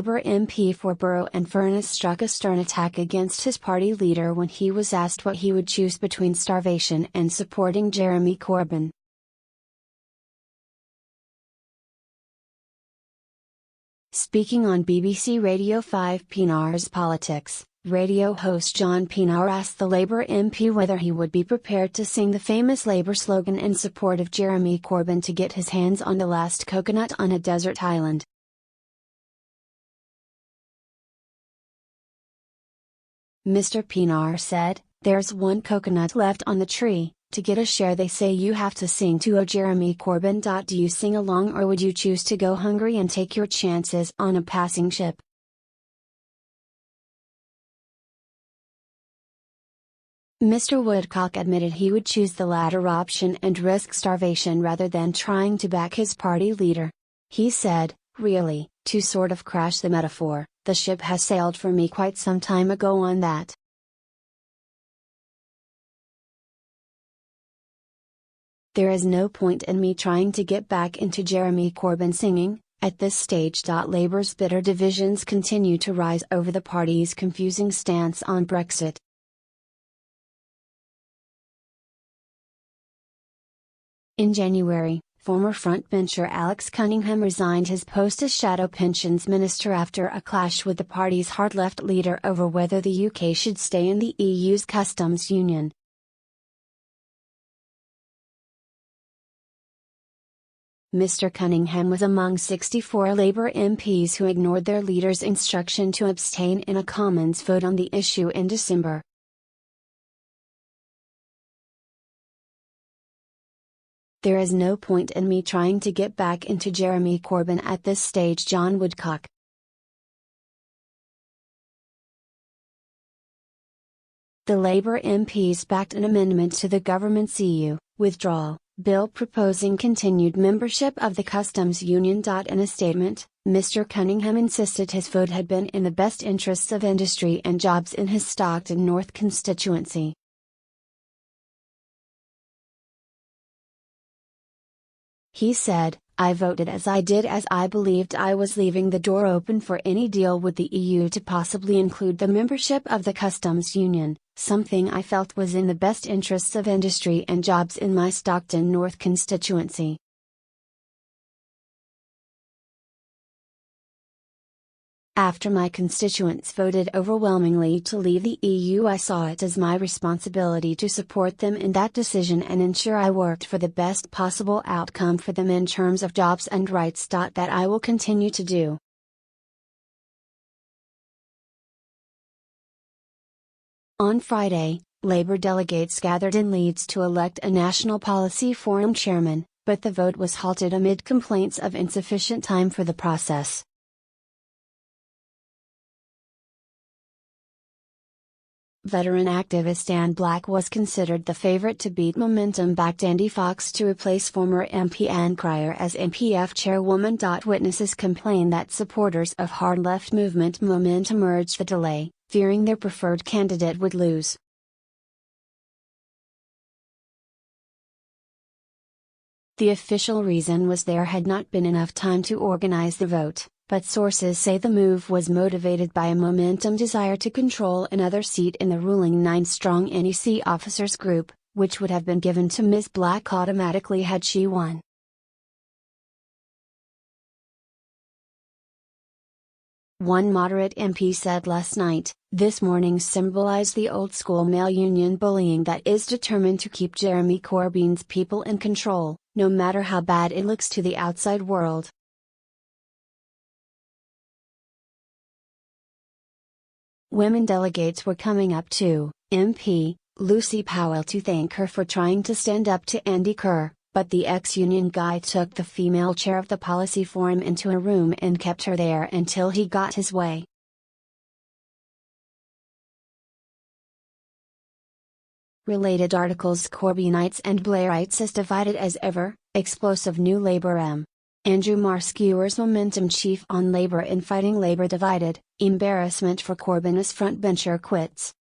Labour MP for Burrow and Furness struck a stern attack against his party leader when he was asked what he would choose between starvation and supporting Jeremy Corbyn. Speaking on BBC Radio 5 Pienaar's Politics, radio host John Pienaar asked the Labour MP whether he would be prepared to sing the famous Labour slogan in support of Jeremy Corbyn to get his hands on the last coconut on a desert island. Mr Pienaar said, "There's one coconut left on the tree. To get a share they say you have to sing to Oh Jeremy Corbyn. Do you sing along, or would you choose to go hungry and take your chances on a passing ship?" Mr Woodcock admitted he would choose the latter option and risk starvation rather than trying to back his party leader. He said, "Really, to sort of crash the metaphor, the ship has sailed for me quite some time ago on that. There is no point in me trying to get back into Jeremy Corbyn singing, at this stage. Labour's bitter divisions continue to rise over the party's confusing stance on Brexit. In January, former frontbencher Alex Cunningham resigned his post as Shadow Pensions Minister after a clash with the party's hard-left leader over whether the UK should stay in the EU's customs union. Mr Cunningham was among 64 Labour MPs who ignored their leader's instruction to abstain in a Commons vote on the issue in December. There is no point in me trying to get back into Jeremy Corbyn at this stage. John Woodcock. The Labour MPs backed an amendment to the government's EU withdrawal bill proposing continued membership of the customs union. In a statement, Mr Cunningham insisted his vote had been in the best interests of industry and jobs in his Stockton North constituency. He said, "I voted as I did as I believed I was leaving the door open for any deal with the EU to possibly include the membership of the customs union, something I felt was in the best interests of industry and jobs in my Stockton North constituency." After my constituents voted overwhelmingly to leave the EU, I saw it as my responsibility to support them in that decision and ensure I worked for the best possible outcome for them in terms of jobs and rights. That I will continue to do. On Friday, Labour delegates gathered in Leeds to elect a National Policy Forum chairman, but the vote was halted amid complaints of insufficient time for the process. Veteran activist Anne Black was considered the favourite to beat Momentum-backed Andy Fox to replace former MP Anne Cryer as MPF chairwoman. Witnesses complain that supporters of hard-left movement Momentum urged the delay, fearing their preferred candidate would lose. The official reason was there had not been enough time to organise the vote, but sources say the move was motivated by a Momentum desire to control another seat in the ruling 9-strong NEC officers group, which would have been given to Ms Black automatically had she won. One moderate MP said last night, "This morning symbolised the old-school male union bullying that is determined to keep Jeremy Corbyn's people in control, no matter how bad it looks to the outside world." Women delegates were coming up to MP Lucy Powell to thank her for trying to stand up to Andy Kerr, but the ex-union guy took the female chair of the policy forum into a room and kept her there until he got his way. Related articles: Corbynites and Blairites as divided as ever, explosive new Labour M. Andrew Marr skewers Momentum chief on Labour infighting. Labour divided, embarrassment for Corbyn as frontbencher quits.